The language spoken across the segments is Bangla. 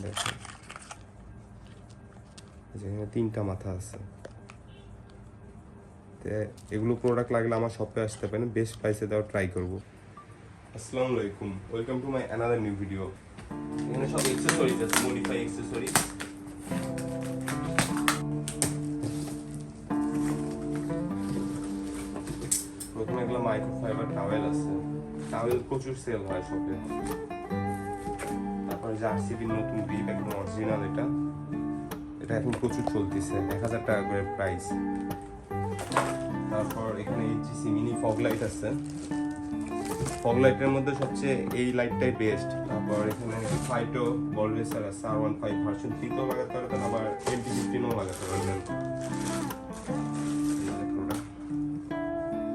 দেখেন এখানে 3টা মাথা আছে। তো এগুলো প্রোডাক্ট লাগলে আমার শপে আসতে পারেন, বেস্ট প্রাইসে দেওয়া ট্রাই করবো। আসসালামু আলাইকুম, welcome to my another new video. এখানে সব অ্যাকসেসরিজ আছে, মডিফাই অ্যাকসেসরিজ। প্রথমে এগুলো মাইক্রোফাইবার টাওয়েল আছে, টাওয়েল প্রচুর সেল হয় শপে। তারপরে জার্সিবির নতুন গ্রিপ, একদম অরিজিনাল। এটা এখন প্রচুর চলতেছে, 1000 টাকা করে প্রাইস। তারপর এখানে এইচসি মিনি ফগ লাইট আছে, ফগ লাইটের মধ্যে সবচেয়ে এই লাইটটাই বেস্ট। তারপর এখানে ফাইটো বল রেসার আছে, R15 ভার্সন 3 তো লাগাতে পারবেন, আবার 2015ও লাগাতে পারবেন।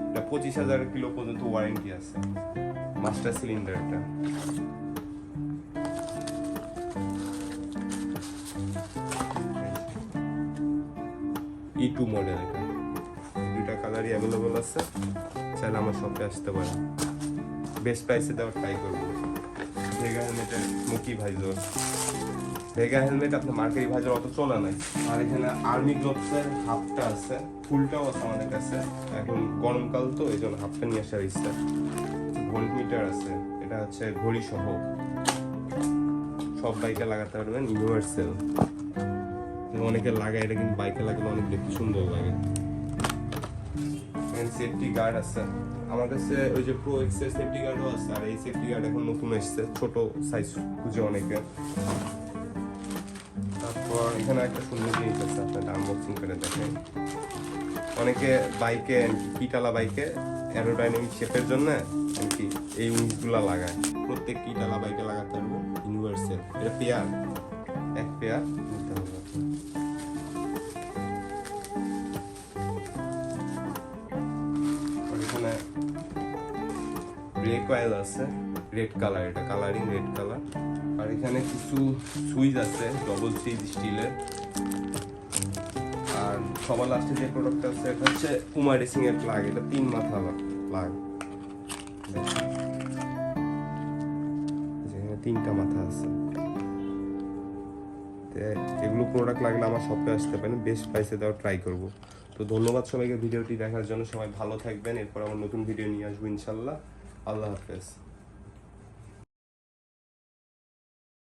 এটা 25,000 কিলো পর্যন্ত ওয়ারেন্টি আছে, মাস্টার সিলিন্ডার। এটা E2 মডেল। এটা দুইটা কালারই অ্যাভেলেবল আছে, চাইলে আমার শপে আসতে পারেন, বেস্ট প্রাইসে দেওয়ার ট্রাই করবো। ভেগা হেলমেটের স্মোকি ভাইজর, ভেগা হেলমেট আপনার মার্কেরি ভাইজর অত চলে নাই। আর এখানে আর্মি গ্লোভসের হাফটা আছে, ফুলটাও আছে আমাদের কাছে। এখন গরমকাল তো এই জন্য হাফটা নিয়ে আসার ইচ্ছা। ভোল্ট মিটার আছে, এটা হচ্ছে ঘড়ি সহ, সব বাইকে লাগাতে পারবেন, ইউনিভার্সাল। অনেকে লাগায়, এটা কিন্তু বাইকে লাগলে অনেক দেখতে সুন্দর লাগে। সেফটি গার্ড আছে আমার কাছে, ওই যে প্রো এক্সের সেফটি গার্ডও আছে। আর এই সেফটি গার্ড এখন নতুন এসেছে, ছোট সাইজ খুঁজে অনেকে। তারপর এখানে একটা সুন্দর জিনিস আছে, আপনারা আনবক্সিং করে দেখেন। অনেকে বাইকে, কিটালা বাইকে অ্যারোডাইনামিক শেপের জন্য কি এই উইংসগুলো লাগায়, প্রত্যেক কিটালা বাইকে লাগাতে পারবো, ইউনিভার্সাল। এটা পেয়ার, এক পেয়ার নিতে হবে। এখানে ব্রেক অয়েল আছে, রেড কালার, এটা কালারিং রেড কালার। আর এখানে কিছু সুইচ আছে, ডবল সুইচ স্টিলের। আর সবার লাস্টে যে প্রোডাক্টটা আছে, এটা হচ্ছে পুমা রেসিং এর প্লাগ। এটা 3 মাথা প্লাগ, এখানে 3টা মাথা আছে। এগুলো প্রোডাক্ট লাগলে আমার শপে আসতে পারেন, বেস্ট প্রাইসে দেওয়া ট্রাই করবো। তো ধন্যবাদ সবাইকে ভিডিওটি দেখার জন্য। সবাই ভালো থাকবেন, এরপর আমার নতুন ভিডিও নিয়ে আসবো ইনশাল্লাহ। আল্লাহ হাফেজ।